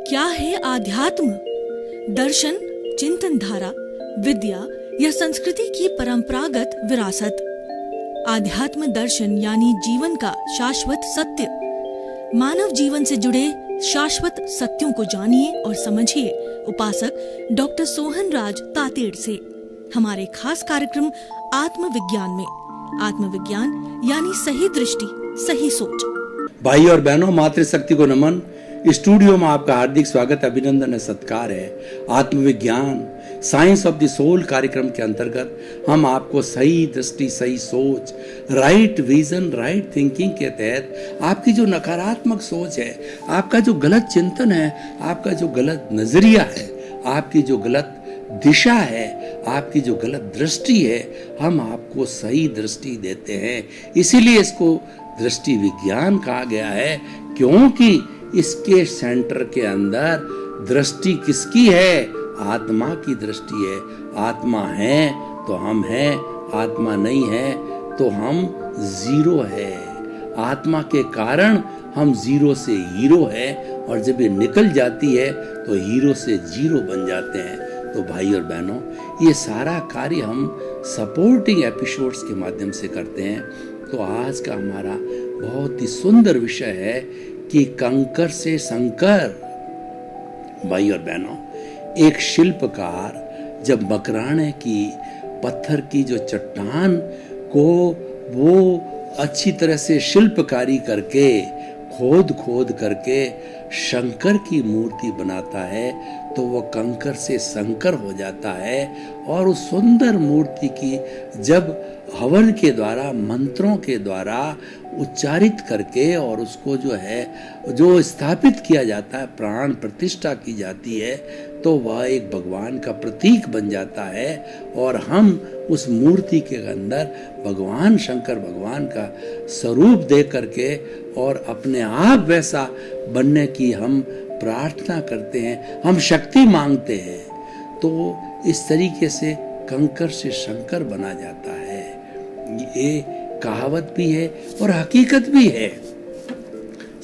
क्या है आध्यात्म? दर्शन, चिंतन धारा, विद्या या संस्कृति की परंपरागत विरासत। आध्यात्म दर्शन यानी जीवन का शाश्वत सत्य। मानव जीवन से जुड़े शाश्वत सत्यों को जानिए और समझिए उपासक डॉक्टर सोहन राज तातेड़ से हमारे खास कार्यक्रम आत्मविज्ञान में। आत्मविज्ञान यानी सही दृष्टि, सही सोच। भाई और बहनों, मातृशक्ति को नमन। स्टूडियो में आपका हार्दिक स्वागत, अभिनंदन और सत्कार है। आत्मविज्ञान साइंस ऑफ द सोल कार्यक्रम के अंतर्गत हम आपको सही दृष्टि, सही सोच, राइट विजन, राइट थिंकिंग के तहत आपकी जो नकारात्मक सोच है, आपका जो गलत चिंतन है, आपका जो गलत नजरिया है, आपकी जो गलत दिशा है, आपकी जो गलत दृष्टि है, हम आपको सही दृष्टि देते हैं। इसीलिए इसको दृष्टि विज्ञान कहा गया है, क्योंकि इसके सेंटर के अंदर दृष्टि किसकी है? आत्मा की दृष्टि है। आत्मा है तो हम हैं, आत्मा नहीं है तो हम जीरो है। आत्मा के कारण हम जीरो से हीरो है, और जब ये निकल जाती है तो हीरो से जीरो बन जाते हैं। तो भाई और बहनों, ये सारा कार्य हम सपोर्टिंग एपिसोड्स के माध्यम से करते हैं। तो आज का हमारा बहुत ही सुंदर विषय है कि कंकर से शंकर। भाई और बहनों, एक शिल्पकार जब मकराने की पत्थर की जो चट्टान को वो अच्छी तरह से शिल्पकारी करके खोद करके शंकर की मूर्ति बनाता है, तो वो कंकर से शंकर हो जाता है। और उस सुंदर मूर्ति की जब हवन के द्वारा, मंत्रों के द्वारा उच्चारित करके और उसको जो स्थापित किया जाता है, प्राण प्रतिष्ठा की जाती है, तो वह एक भगवान का प्रतीक बन जाता है। और हम उस मूर्ति के अंदर भगवान शंकर भगवान का स्वरूप दे करके और अपने आप वैसा बनने की हम प्रार्थना करते हैं, हम शक्ति मांगते हैं। तो इस तरीके से कंकर से शंकर बना जाता है। ये कहावत भी है और हकीकत भी है।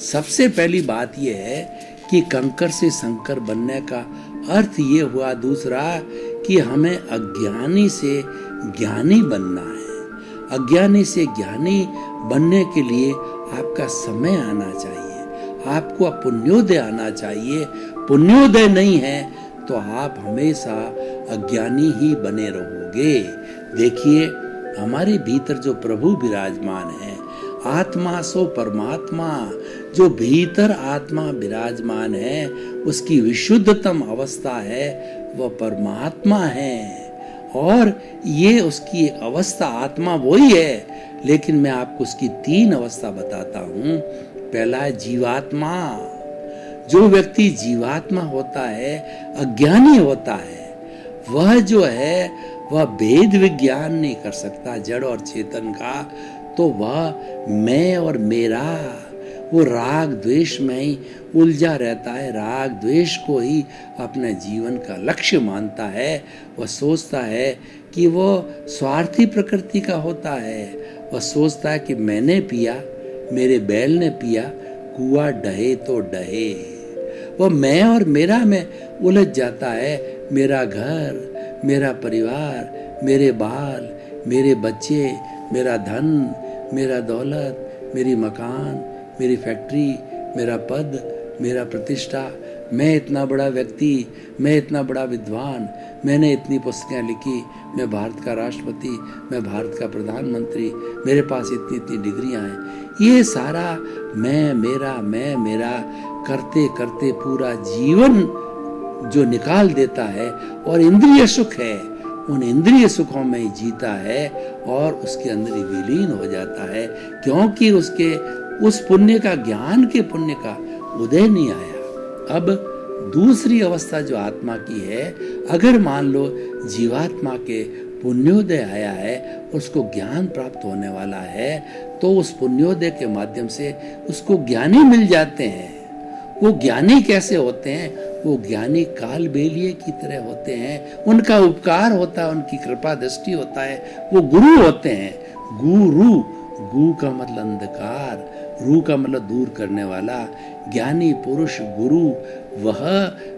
सबसे पहली बात यह है कि कंकर से शंकर बनने का अर्थ ये हुआ, दूसरा कि हमें अज्ञानी से ज्ञानी बनना है। अज्ञानी से ज्ञानी बनने के लिए आपका समय आना चाहिए, आपको पुण्योदय आना चाहिए। पुण्योदय नहीं है तो आप हमेशा अज्ञानी ही बने रहोगे। देखिए, हमारे भीतर जो प्रभु विराजमान है, आत्मा सो परमात्मा, जो भीतर आत्मा विराजमान है, उसकी विशुद्धतम अवस्था है, वह परमात्मा है। और ये उसकी अवस्था, आत्मा वही है, लेकिन मैं आपको उसकी 3 अवस्था बताता हूँ। पहला है जीवात्मा। जो व्यक्ति जीवात्मा होता है, अज्ञानी होता है, वह जो है वह भेद विज्ञान नहीं कर सकता जड़ और चेतन का। तो वह मैं और मेरा, वो राग द्वेष में ही उलझा रहता है, राग द्वेष को ही अपने जीवन का लक्ष्य मानता है। वह सोचता है कि वो स्वार्थी प्रकृति का होता है। वह सोचता है कि मैंने पिया, मेरे बैल ने पिया, कुआं डहे तो डहे। वो मैं और मेरा में उलझ जाता है। मेरा घर, मेरा परिवार, मेरे बाल, मेरे बच्चे, मेरा धन, मेरा दौलत, मेरी मकान, मेरी फैक्ट्री, मेरा पद, मेरा प्रतिष्ठा, मैं इतना बड़ा व्यक्ति, मैं इतना बड़ा विद्वान, मैंने इतनी पुस्तकें लिखी, मैं भारत का राष्ट्रपति, मैं भारत का प्रधानमंत्री, मेरे पास इतनी इतनी डिग्रियां हैं। ये सारा मैं मेरा करते करते पूरा जीवन जो निकाल देता है, और इंद्रिय सुख है, उन इंद्रिय सुखों में ही जीता है और उसके अंदर ही विलीन हो जाता है, क्योंकि उसके उस पुण्य का, ज्ञान के पुण्य का उदय नहीं आया। अब दूसरी अवस्था जो आत्मा की है, अगर मान लो जीवात्मा के पुण्योदय आया है, उसको ज्ञान प्राप्त होने वाला है, तो उस पुण्योदय के माध्यम से उसको ज्ञानी मिल जाते हैं। वो ज्ञानी कैसे होते हैं? वो ज्ञानी काल बेलिए की तरह होते हैं। उनका उपकार होता है, उनकी कृपा दृष्टि होता है। वो गुरु होते हैं। गुरु, गु का मतलब अंधकार, रू का मतलब दूर करने वाला। ज्ञानी पुरुष गुरु वह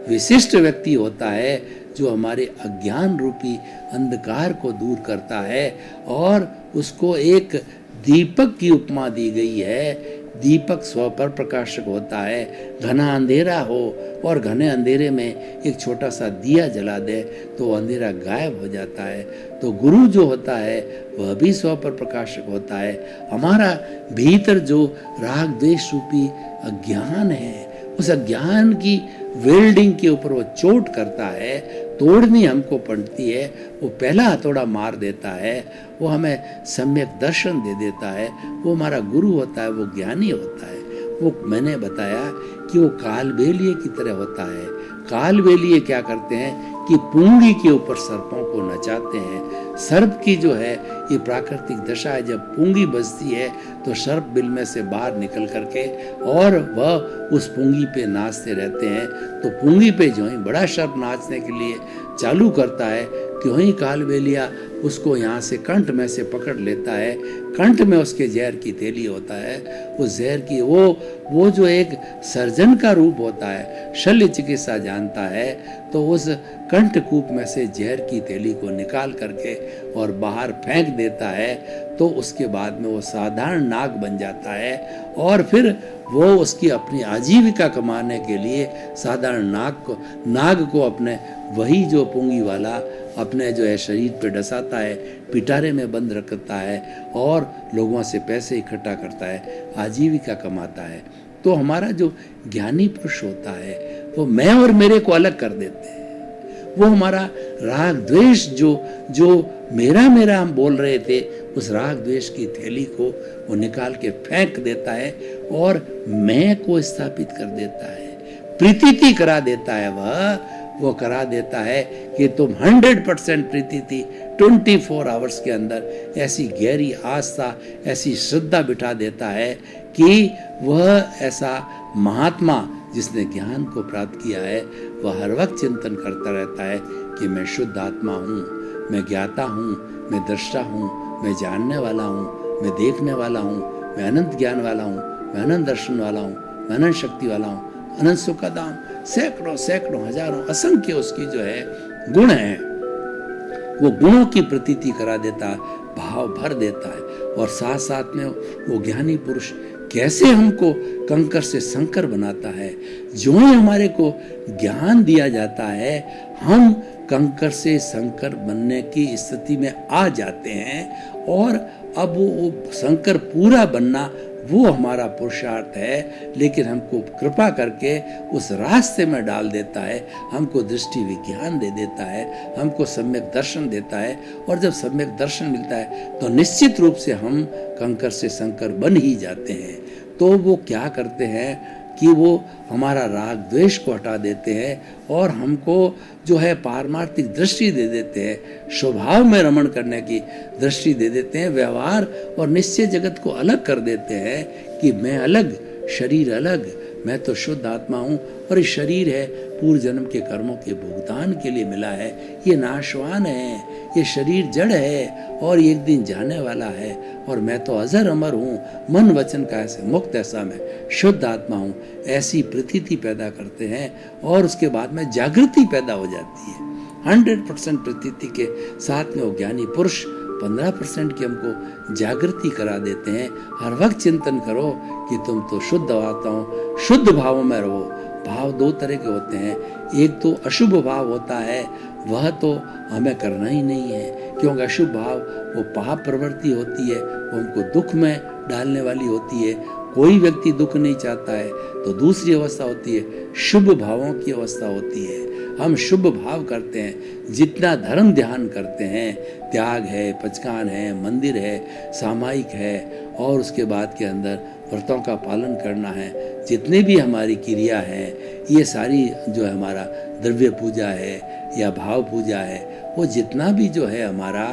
विशिष्ट व्यक्ति होता है जो हमारे अज्ञान रूपी अंधकार को दूर करता है, और उसको एक दीपक की उपमा दी गई है। दीपक स्व पर प्रकाशक होता है। घना अंधेरा हो और घने अंधेरे में एक छोटा सा दिया जला दे तो अंधेरा गायब हो जाता है। तो गुरु जो होता है वह भी स्व पर प्रकाशक होता है। हमारा भीतर जो राग द्वेष रूपी अज्ञान है, उस अज्ञान की वेल्डिंग के ऊपर वो चोट करता है, तोड़नी हमको पड़ती है। वो पहला हथौड़ा मार देता है, वो हमें सम्यक दर्शन दे देता है। वो हमारा गुरु होता है, वो ज्ञानी होता है। वो मैंने बताया कि वो कालबेलिए की तरह होता है। कालबेलिए क्या करते हैं कि पूंगी के ऊपर सर्पों को नचाते हैं। सर्प की जो है ये प्राकृतिक दशा है, जब पूंगी बजती है तो सर्प बिल में से बाहर निकल करके और वह उस पूंगी पे नाचते रहते हैं। तो पूंगी पे जो है बड़ा सर्प नाचने के लिए चालू करता है, क्यों ही कालबेलिया उसको यहाँ से कंठ में से पकड़ लेता है। कंठ में उसके जहर की थैली होता है। वो जहर की वो जो एक सर्जन का रूप होता है, शल्य चिकित्सा जानता है, तो उस कंठकूप में से जहर की थैली को निकाल करके और बाहर फेंक देता है। तो उसके बाद में वो साधारण नाग बन जाता है, और फिर वो उसकी अपनी आजीविका कमाने के लिए साधारण नाग को अपने वही जो पूंगी वाला अपने जो है शरीर पे डसाता है, पिटारे में बंद रखता है और लोगों से पैसे इकट्ठा करता है, आजीविका कमाता है। तो हमारा जो ज्ञानी पुरुष होता है वो मैं और मेरे को अलग कर देते हैं। वो हमारा राग द्वेष जो मेरा हम बोल रहे थे, उस राग द्वेष की थैली को वो निकाल के फेंक देता है और मैं को स्थापित कर देता है, प्रीति करा देता है। वो करा देता है कि तुम 100% प्रीति 24 आवर्स के अंदर ऐसी गहरी आस्था, ऐसी श्रद्धा बिठा देता है कि वह ऐसा महात्मा जिसने ज्ञान को प्राप्त किया है वह हर वक्त चिंतन करता रहता है कि मैं शुद्ध आत्मा हूँ, मैं ज्ञाता हूँ, मैं दृष्टा हूँ, मैं जानने वाला हूँ, मैं देखने वाला हूँ, मैं अनंत ज्ञान वाला हूँ, मैं अनंत दर्शन वाला हूँ, मैं अनंत शक्ति वाला हूँ, अनंत सुख का दाम। सैकड़ों हजारों असंख्य उसकी जो है गुण है, वो गुणों की प्रतीति करा देता, भाव भर देता है। और साथ साथ में वो ज्ञानी पुरुष कैसे हमको कंकर से शंकर बनाता है। जो ही हमारे को ज्ञान दिया जाता है हम कंकर से शंकर बनने की स्थिति में आ जाते हैं, और अब वो शंकर पूरा बनना वो हमारा पुरुषार्थ है। लेकिन हमको कृपा करके उस रास्ते में डाल देता है, हमको दृष्टि विज्ञान दे देता है, हमको सम्यक दर्शन देता है। और जब सम्यक दर्शन मिलता है तो निश्चित रूप से हम कंकर से शंकर बन ही जाते हैं। तो वो क्या करते हैं कि वो हमारा राग द्वेष को हटा देते हैं और हमको जो है पारमार्थिक दृष्टि दे देते हैं, स्वभाव में रमण करने की दृष्टि दे देते हैं, व्यवहार और निश्चय जगत को अलग कर देते हैं कि मैं अलग, शरीर अलग, मैं तो शुद्ध आत्मा हूँ और ये शरीर है पूर्व जन्म के कर्मों के भुगतान के लिए मिला है, ये नाशवान है, ये शरीर जड़ है और एक दिन जाने वाला है, और मैं तो अजर अमर हूँ, मन वचन का ऐसे मुक्त ऐसा मैं शुद्ध आत्मा हूँ। ऐसी प्रतीति पैदा करते हैं और उसके बाद में जागृति पैदा हो जाती है। 100% प्रतीति के साथ में वो ज्ञानी पुरुष 15% की हमको जागृति करा देते हैं। हर वक्त चिंतन करो कि तुम तो शुद्ध आत्मा हो, शुद्ध भावों में रहो। भाव दो तरह के होते हैं, एक तो अशुभ भाव होता है, वह तो हमें करना ही नहीं है, क्योंकि अशुभ भाव वो पाप प्रवृत्ति होती है, वो हमको दुख में डालने वाली होती है। कोई व्यक्ति दुख नहीं चाहता है। तो दूसरी अवस्था होती है शुभ भावों की अवस्था होती है। हम शुभ भाव करते हैं, जितना धर्म ध्यान करते हैं, त्याग है, पचकान है, मंदिर है, सामायिक है, और उसके बाद के अंदर व्रतों का पालन करना है, जितने भी हमारी क्रिया है, ये सारी जो है हमारा द्रव्य पूजा है या भाव पूजा है, वो जितना भी जो है हमारा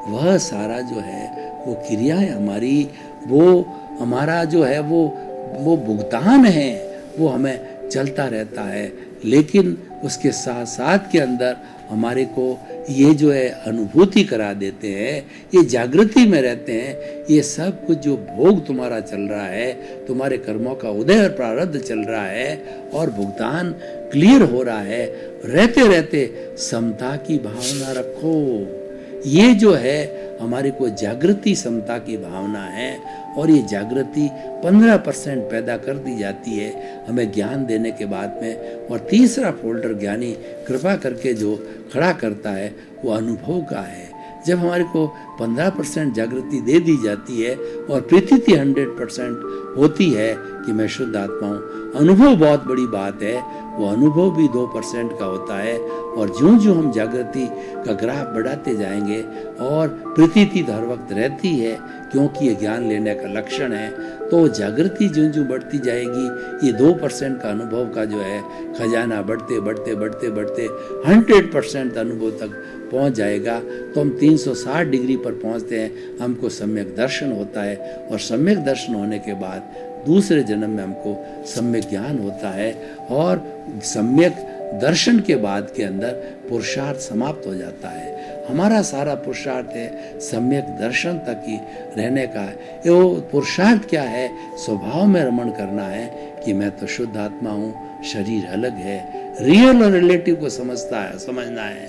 वह सारा जो है वो क्रियाएं हमारी, वो हमारा जो है वो भुगतान है, वो हमें चलता रहता है। लेकिन उसके साथ साथ के अंदर हमारे को ये जो है अनुभूति करा देते हैं, ये जागृति में रहते हैं। ये सब कुछ जो भोग तुम्हारा चल रहा है, तुम्हारे कर्मों का उदय और प्रारब्ध चल रहा है और भुगतान क्लियर हो रहा है, रहते रहते समता की भावना रखो। ये जो है हमारे को जागृति समता की भावना है और ये जागृति 15% पैदा कर दी जाती है हमें ज्ञान देने के बाद में। और तीसरा फोल्डर ज्ञानी कृपा करके जो खड़ा करता है वो अनुभव का है। जब हमारे को 15% जागृति दे दी जाती है और प्रतीति 100% होती है कि मैं शुद्ध आत्मा हूँ, अनुभव बहुत बड़ी बात है, वो अनुभव भी 2% का होता है। और ज्यों ज्यों हम जागृति का ग्राफ बढ़ाते जाएंगे और प्रतीति तो हर वक्त रहती है क्योंकि ये ज्ञान लेने का लक्षण है, तो जागृति ज्यों ज्यों बढ़ती जाएगी, ये 2% का अनुभव का जो है खजाना बढ़ते बढ़ते बढ़ते बढ़ते 100% अनुभव तक पहुंच जाएगा। तो हम 360 डिग्री पर पहुंचते हैं, हमको सम्यक दर्शन होता है और सम्यक दर्शन होने के बाद दूसरे जन्म में हमको सम्यक ज्ञान होता है और सम्यक दर्शन के बाद के अंदर पुरुषार्थ समाप्त हो जाता है। हमारा सारा पुरुषार्थ है सम्यक दर्शन तक ही रहने का है। वो पुरुषार्थ क्या है? स्वभाव में रमण करना है कि मैं तो शुद्ध आत्मा हूँ, शरीर अलग है। रियल और रिलेटिव को समझना है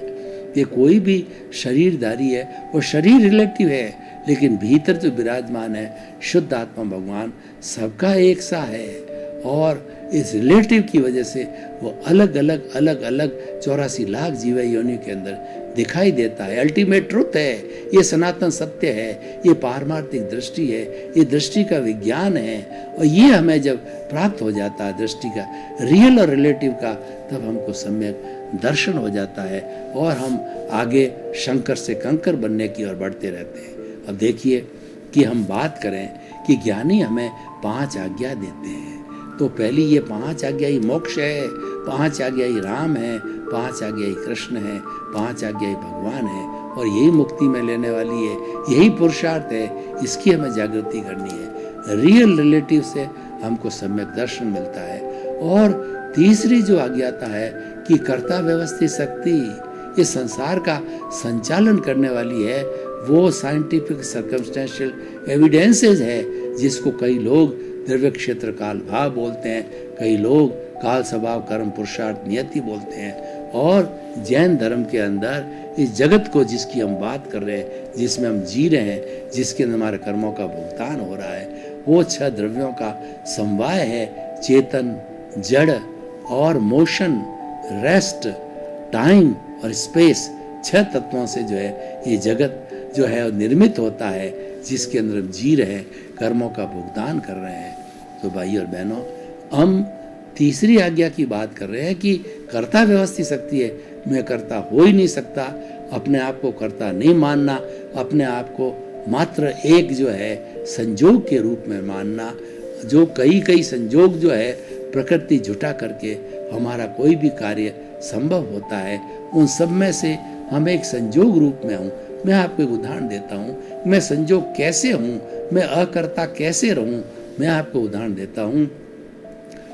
कि कोई भी शरीरधारी है, वो शरीर रिलेटिव है, लेकिन भीतर जो विराजमान है शुद्ध आत्मा भगवान सबका एक सा है। और इस रिलेटिव की वजह से वो अलग अलग 84 लाख जीव योनियों के अंदर दिखाई देता है। अल्टीमेट ट्रुथ है, ये सनातन सत्य है, ये पारमार्थिक दृष्टि है, ये दृष्टि का विज्ञान है। और ये हमें जब प्राप्त हो जाता है दृष्टि का, रियल और रिलेटिव का, तब हमको सम्यक दर्शन हो जाता है और हम आगे शंकर से कंकर बनने की ओर बढ़ते रहते हैं। अब देखिए कि हम बात करें कि ज्ञानी हमें 5 आज्ञा देते हैं, तो पहली ये 5 आज्ञा ही मोक्ष है, 5 आज्ञा ही राम है, 5 आज्ञा ही कृष्ण है, 5 आज्ञा ही भगवान है और यही मुक्ति में लेने वाली है, यही पुरुषार्थ है। इसकी हमें जागृति करनी है। रियल रिलेटिव से हमको सम्यक दर्शन मिलता है। और तीसरी जो आज्ञाता है कि कर्ता व्यवस्थित शक्ति, ये संसार का संचालन करने वाली है, वो साइंटिफिक सर्कमस्टेंशियल एविडेंसेस है, जिसको कई लोग द्रव्य क्षेत्र काल भाव बोलते हैं, कई लोग काल स्वभाव कर्म पुरुषार्थ नियति बोलते हैं। और जैन धर्म के अंदर इस जगत को जिसकी हम बात कर रहे हैं, जिसमें हम जी रहे हैं, जिसके अंदर हमारे कर्मों का भुगतान हो रहा है, वो 6 द्रव्यों का समवाय है। चेतन, जड़ और मोशन, रेस्ट, टाइम और स्पेस, 6 तत्वों से जो है ये जगत जो है निर्मित होता है, जिसके अंदर हम जी रहे हैं, कर्मों का भुगतान कर रहे हैं। तो भाई और बहनों, हम तीसरी आज्ञा की बात कर रहे हैं कि कर्ता व्यवस्थित शक्ति है। मैं कर्ता हो ही नहीं सकता, अपने आप को कर्ता नहीं मानना, अपने आप को मात्र एक जो है संजोग के रूप में मानना। जो कई संजोग जो है प्रकृति जुटा करके हमारा कोई भी कार्य संभव होता है, उन सब में से हम एक संजोग रूप में हूँ। मैं आपको एक उदाहरण देता हूँ, मैं संजोग कैसे हूँ, मैं अकर्ता कैसे रहूँ। मैं आपको उदाहरण देता हूँ।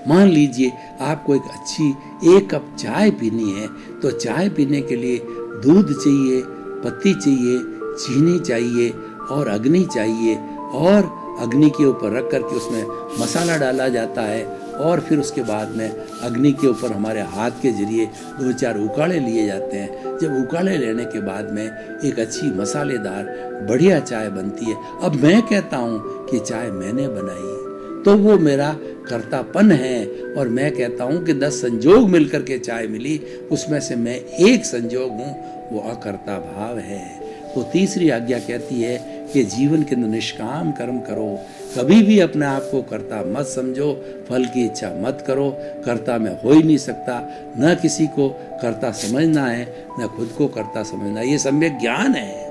मान लीजिए आपको एक कप चाय पीनी है, तो चाय पीने के लिए दूध चाहिए, पत्ती चाहिए, चीनी चाहिए और अग्नि चाहिए। और अग्नि के ऊपर रख करके उसमें मसाला डाला जाता है और फिर उसके बाद में अग्नि के ऊपर हमारे हाथ के जरिए 2-4 उकाड़े लिए जाते हैं। जब उकाड़े लेने के बाद में एक अच्छी मसालेदार बढ़िया चाय बनती है। अब मैं कहता हूँ कि चाय मैंने बनाई, तो वो मेरा कर्तापन है। और मैं कहता हूँ कि 10 संजोग मिलकर के चाय मिली, उसमें से मैं एक संजोग हूँ, वो अकर्ता भाव है। तो तीसरी आज्ञा कहती है कि जीवन के अंदर निष्काम कर्म करो, कभी भी अपने आप को कर्ता मत समझो, फल की इच्छा मत करो। कर्ता में हो ही नहीं सकता, न किसी को कर्ता समझना है, न खुद को कर्ता समझना है। ये सम्यक ज्ञान है।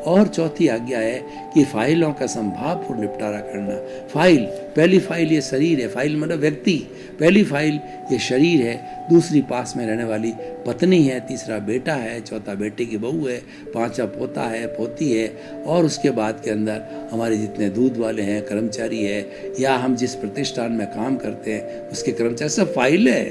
और चौथी आज्ञा है कि फाइलों का संभावपूर्ण निपटारा करना। फाइल, पहली फाइल ये शरीर है, फाइल मतलब व्यक्ति। पहली फाइल ये शरीर है, दूसरी पास में रहने वाली पत्नी है, तीसरा बेटा है, चौथा बेटे की बहू है, पांचवा पोता है, पोती है। और उसके बाद के अंदर हमारे जितने दूध वाले हैं, कर्मचारी है, या हम जिस प्रतिष्ठान में काम करते हैं उसके कर्मचारी, सब फाइल है,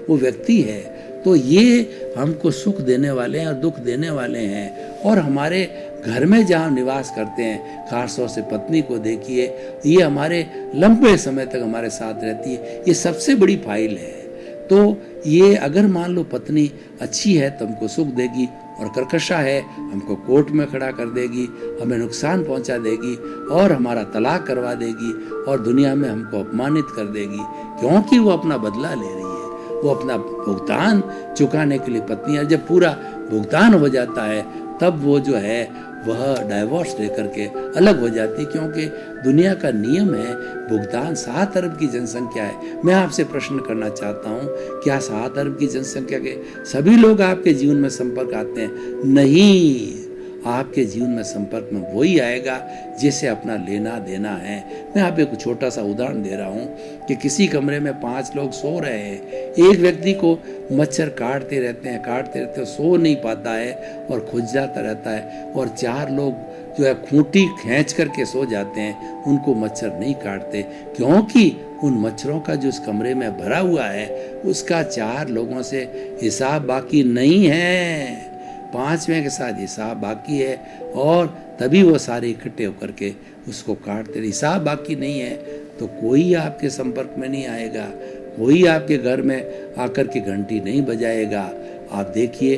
वो व्यक्ति है। तो ये हमको सुख देने वाले हैं और दुख देने वाले हैं। और हमारे घर में जहाँ निवास करते हैं, खासतौर से पत्नी को देखिए, ये हमारे लंबे समय तक हमारे साथ रहती है, ये सबसे बड़ी फाइल है। तो ये अगर मान लो पत्नी अच्छी है तो हमको सुख देगी, और कर्कशा है हमको कोर्ट में खड़ा कर देगी, हमें नुकसान पहुंचा देगी और हमारा तलाक करवा देगी और दुनिया में हमको अपमानित कर देगी, क्योंकि वो अपना बदला ले रही है, वो अपना भुगतान चुकाने के लिए पत्नी है। जब पूरा भुगतान हो जाता है तब वो जो है वह डाइवोर्स लेकर के अलग हो जाती, क्योंकि दुनिया का नियम है भुगतान। 7 अरब की जनसंख्या है। मैं आपसे प्रश्न करना चाहता हूँ, क्या 7 अरब की जनसंख्या के सभी लोग आपके जीवन में संपर्क आते हैं? नहीं, आपके जीवन में संपर्क में वही आएगा जिसे अपना लेना देना है। मैं आप एक छोटा सा उदाहरण दे रहा हूँ कि किसी कमरे में 5 लोग सो रहे हैं, एक व्यक्ति को मच्छर काटते रहते हैं, सो नहीं पाता है और खुद जाता रहता है, और 4 लोग जो है खूंटी खींच करके सो जाते हैं, उनको मच्छर नहीं काटते, क्योंकि उन मच्छरों का जो उस कमरे में भरा हुआ है उसका 4 लोगों से हिसाब बाकी नहीं है, 5वें के साथ हिसाब बाकी है, और तभी वो सारे इकट्ठे होकर के उसको काटते। हिसाब बाकी नहीं है तो कोई आपके संपर्क में नहीं आएगा, कोई आपके घर में आकर के घंटी नहीं बजाएगा। आप देखिए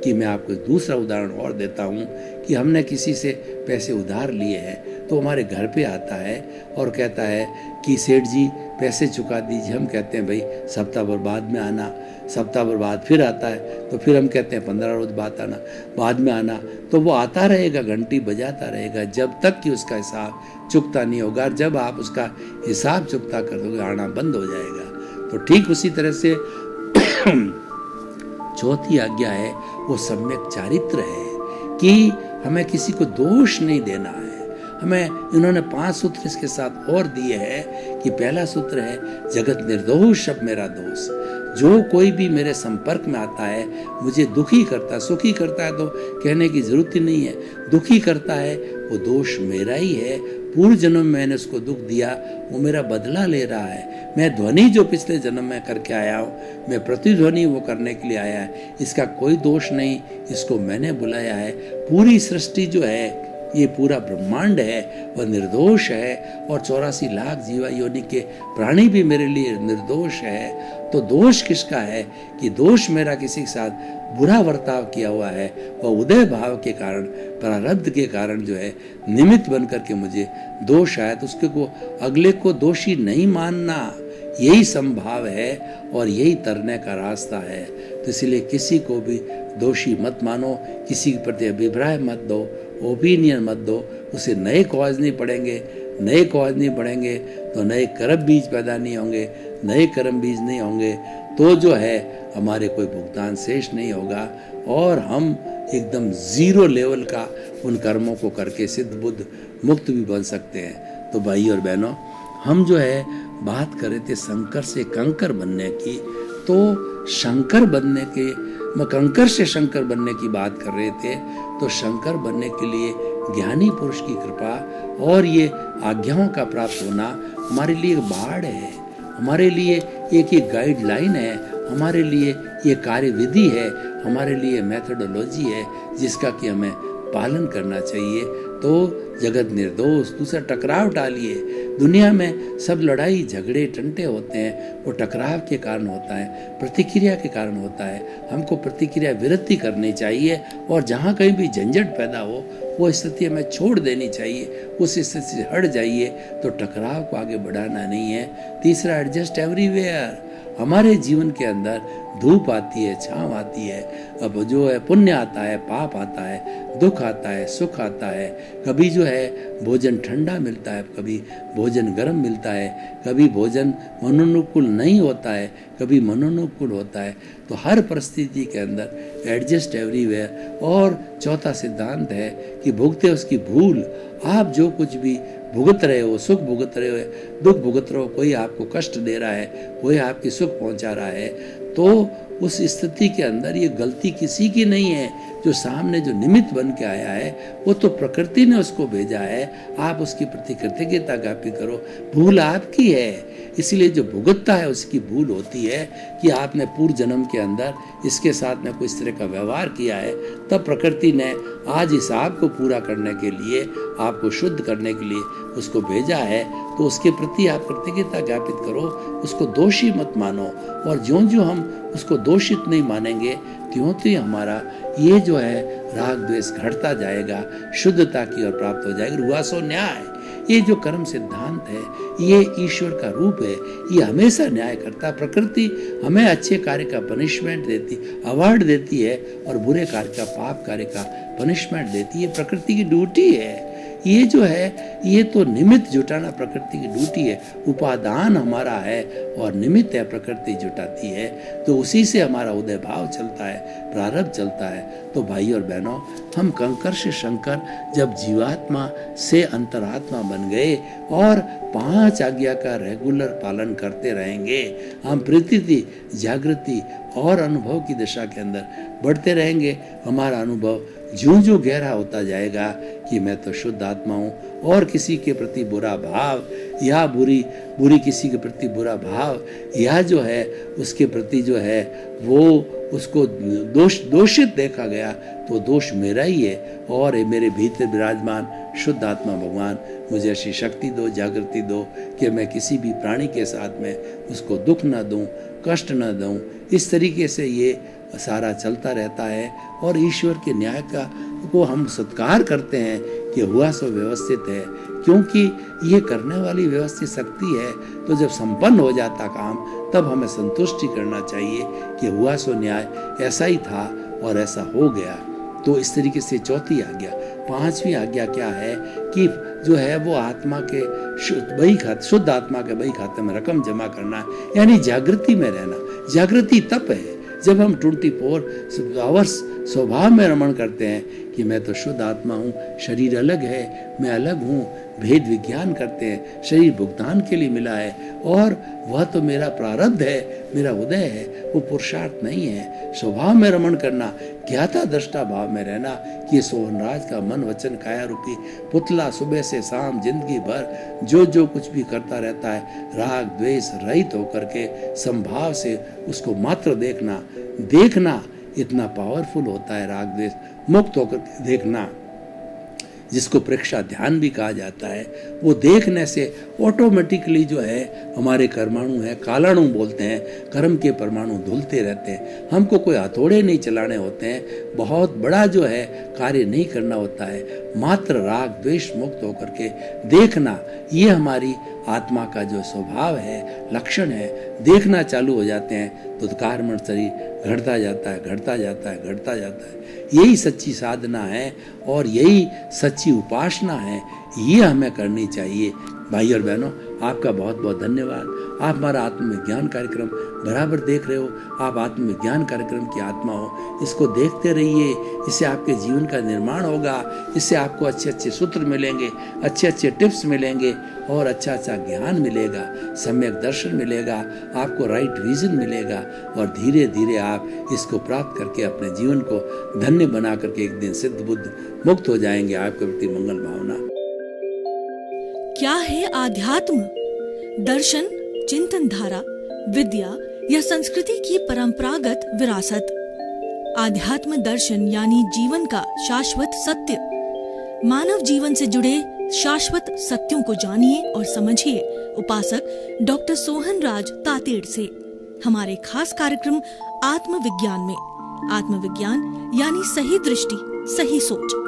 कि मैं आपको दूसरा उदाहरण और देता हूँ कि हमने किसी से पैसे उधार लिए हैं, तो हमारे घर पे आता है और कहता है कि सेठ जी पैसे चुका दीजिए। हम कहते हैं भाई सप्ताह भर बाद में आना, सप्ताह भर बाद फिर आता है, तो फिर हम कहते हैं 15 रोज बाद में आना, तो वो आता रहेगा, घंटी बजाता रहेगा जब तक कि उसका हिसाब चुकता नहीं होगा। जब आप उसका हिसाब चुकता कर दोगे आना बंद हो जाएगा। तो ठीक उसी तरह से चौथी आज्ञा है वो सम्यक चारित्र है कि हमें किसी को दोष नहीं देना है। हमें इन्होंने 5 सूत्र इसके साथ और दिए हैं कि पहला सूत्र है जगत निर्दोष अब मेरा दोष। जो कोई भी मेरे संपर्क में आता है मुझे दुखी करता है, सुखी करता है तो कहने की जरूरत ही नहीं है, दुखी करता है वो दोष मेरा ही है। पूर्व जन्म में मैंने उसको दुख दिया, वो मेरा बदला ले रहा है। मैं ध्वनि जो पिछले जन्म में करके आया हूँ, मैं प्रतिध्वनि वो करने के लिए आया है, इसका कोई दोष नहीं, इसको मैंने बुलाया है। पूरी सृष्टि जो है, ये पूरा ब्रह्मांड है, वह निर्दोष है, और 84 लाख जीवा योनि के प्राणी भी मेरे लिए निर्दोष है। तो दोष किसका है कि दोष मेरा किसी के साथ बुरा बर्ताव किया हुआ है, वह उदय भाव के कारण, प्रारब्ध के कारण जो है निमित्त बन करके मुझे दोष आया। तो उसके को अगले को दोषी नहीं मानना, यही संभाव है और यही तरने का रास्ता है। तो इसलिए किसी को भी दोषी मत मानो, किसी के प्रति अभिप्राय मत दो, ओपिनियन मत दो। उसे नए कॉज नहीं पड़ेंगे, नए कॉज नहीं बढ़ेंगे तो नए कर्म बीज पैदा नहीं होंगे, नए कर्म बीज नहीं होंगे तो जो है हमारे कोई भुगतान शेष नहीं होगा, और हम एकदम 0 लेवल का उन कर्मों को करके सिद्ध बुद्ध मुक्त भी बन सकते हैं। तो भाई और बहनों, हम जो है बात कर रहे थे शंकर से कंकर बनने की, तो शंकर बनने के, मैं कंकर से शंकर बनने की बात कर रहे थे। तो शंकर बनने के लिए ज्ञानी पुरुष की कृपा और ये आज्ञाओं का प्राप्त होना हमारे लिए एक बाड़ है, हमारे लिए एक गाइडलाइन है, हमारे लिए ये कार्य विधि है, हमारे लिए मेथोडोलॉजी है जिसका कि हमें पालन करना चाहिए। तो जगत निर्दोष। दूसरा, टकराव टालिए। दुनिया में सब लड़ाई झगड़े टंटे होते हैं, वो टकराव के कारण होता है, प्रतिक्रिया के कारण होता है। हमको प्रतिक्रिया विरति करनी चाहिए, और जहाँ कहीं भी झंझट पैदा हो वो स्थिति हमें छोड़ देनी चाहिए, उस स्थिति से हट जाइए। तो टकराव को आगे बढ़ाना नहीं है। तीसरा, एडजस्ट एवरीवेयर। हमारे जीवन के अंदर धूप आती है, छाँव आती है, अब जो है पुण्य आता है, पाप आता है, दुख आता है, सुख आता है। कभी जो है भोजन ठंडा मिलता है, कभी भोजन गर्म मिलता है, कभी भोजन मनोनुकूल नहीं होता है, कभी मनोनुकूल होता है। तो हर परिस्थिति के अंदर एडजस्ट एवरीवेयर। और चौथा सिद्धांत है कि भुगते उसकी भूल। आप जो कुछ भी भुगत रहे हो, सुख भुगत रहे हो, दुख भुगत रहे हो, कोई आपको कष्ट दे रहा है, कोई आपकी सुख पहुंचा रहा है, तो उस स्थिति के अंदर ये गलती किसी की नहीं है। जो सामने जो निमित्त बन के आया है वो तो प्रकृति ने उसको भेजा है, आप उसकी प्रति कृतज्ञता ज्ञापित करो। भूल आपकी है, इसीलिए जो भुगतता है उसकी भूल होती है कि आपने पूर्व जन्म के अंदर इसके साथ में कोई इस तरह का व्यवहार किया है, तब प्रकृति ने आज हिसाब को पूरा करने के लिए, आपको शुद्ध करने के लिए उसको भेजा है। तो उसके प्रति आप कृतज्ञता ज्ञापित करो, उसको दोषी मत मानो। और ज्यों ज्यों हम उसको दोषित नहीं मानेंगे त्यों त्यों हमारा ये जो है राग द्वेष घटता जाएगा, शुद्धता की ओर प्राप्त हो जाएगा। रुआसो न्याय, ये जो कर्म सिद्धांत है ये ईश्वर का रूप है, ये हमेशा न्याय करता। प्रकृति हमें अच्छे कार्य का पनिशमेंट देती, अवार्ड देती है, और बुरे कार्य का, पाप कार्य का पनिशमेंट देती है। प्रकृति की ड्यूटी है। ये जो है ये तो निमित्त जुटाना प्रकृति की ड्यूटी है, उपादान हमारा है और निमित्त है प्रकृति जुटाती है। तो उसी से हमारा उदय भाव चलता है, प्रारब्ध चलता है। तो भाई और बहनों, हम कंकर से शंकर जब जीवात्मा से अंतरात्मा बन गए और 5 आज्ञा का रेगुलर पालन करते रहेंगे, हम प्रतीति, जागृति और अनुभव की दिशा के अंदर बढ़ते रहेंगे। हमारा अनुभव ज्यों ज्यों गहरा होता जाएगा कि मैं तो शुद्ध आत्मा हूँ, और किसी के प्रति बुरा भाव या बुरी किसी के प्रति बुरा भाव या जो है उसके प्रति जो है वो उसको दोषित देखा गया तो दोष मेरा ही है। और मेरे भीतर विराजमान शुद्ध आत्मा भगवान मुझे ऐसी शक्ति दो, जागृति दो कि मैं किसी भी प्राणी के साथ में उसको दुख न दूं, कष्ट न दूं। इस तरीके से ये सारा चलता रहता है और ईश्वर के न्याय को हम सत्कार करते हैं कि हुआ सो व्यवस्थित है, क्योंकि ये करने वाली व्यवस्थित शक्ति है। तो जब संपन्न हो जाता काम तब हमें संतुष्टि करना चाहिए कि हुआ सो न्याय ऐसा ही था और ऐसा हो गया। तो इस तरीके से चौथी आज्ञा, 5वीं आज्ञा क्या है कि जो है वो आत्मा के शुद्ध आत्मा के बही खाते में रकम जमा करना, यानी जागृति में रहना। जागृति तप है जब हम 24 आवर्स स्वभाव में रमण करते हैं कि मैं तो शुद्ध आत्मा हूँ, शरीर अलग है, मैं अलग हूँ, भेद विज्ञान करते हैं, शरीर भुगतान के लिए मिला है और वह तो मेरा प्रारब्ध है, मेरा उदय है, वो पुरुषार्थ नहीं है। स्वभाव में रमण करना, ज्ञाता दृष्टा भाव में रहना कि सोहनराज का मन वचन काया रूपी पुतला सुबह से शाम जिंदगी भर जो कुछ भी करता रहता है, राग द्वेष रहित होकर के संभाव से उसको मात्र देखना इतना पावरफुल होता है। राग द्वेष मुक्त होकर देखना, जिसको प्रेक्षा ध्यान भी कहा जाता है, वो देखने से ऑटोमेटिकली जो है हमारे कर्माणु है, कालाणु बोलते हैं, कर्म के परमाणु धुलते रहते हैं। हमको कोई हथौड़े नहीं चलाने होते हैं, बहुत बड़ा जो है कार्य नहीं करना होता है, मात्र राग द्वेष मुक्त होकर के देखना, ये हमारी आत्मा का जो स्वभाव है, लक्षण है। देखना चालू हो जाते हैं तो कार्मण शरीर घटता जाता है। यही सच्ची साधना है और यही सच्ची उपासना है, ये हमें करनी चाहिए। भाई और बहनों, आपका बहुत बहुत धन्यवाद। आप हमारा आत्मविज्ञान कार्यक्रम बराबर देख रहे हो। आप आत्मविज्ञान कार्यक्रम की आत्मा हो, इसको देखते रहिए। इससे आपके जीवन का निर्माण होगा, इससे आपको अच्छे अच्छे सूत्र मिलेंगे, अच्छे अच्छे टिप्स मिलेंगे और अच्छा अच्छा ज्ञान मिलेगा, सम्यक दर्शन मिलेगा, आपको राइट विजन मिलेगा और धीरे धीरे आप इसको प्राप्त करके अपने जीवन को धन्य बना करके एक दिन सिद्ध बुद्ध मुक्त हो जाएंगे। आपके प्रति मंगल भावना। क्या है आध्यात्म? दर्शन, चिंतन धारा, विद्या या संस्कृति की परंपरागत विरासत। आध्यात्म दर्शन यानी जीवन का शाश्वत सत्य। मानव जीवन से जुड़े शाश्वत सत्यों को जानिए और समझिए उपासक डॉक्टर सोहनराज तातेड़ से हमारे खास कार्यक्रम आत्मविज्ञान में। आत्मविज्ञान यानी सही दृष्टि, सही सोच।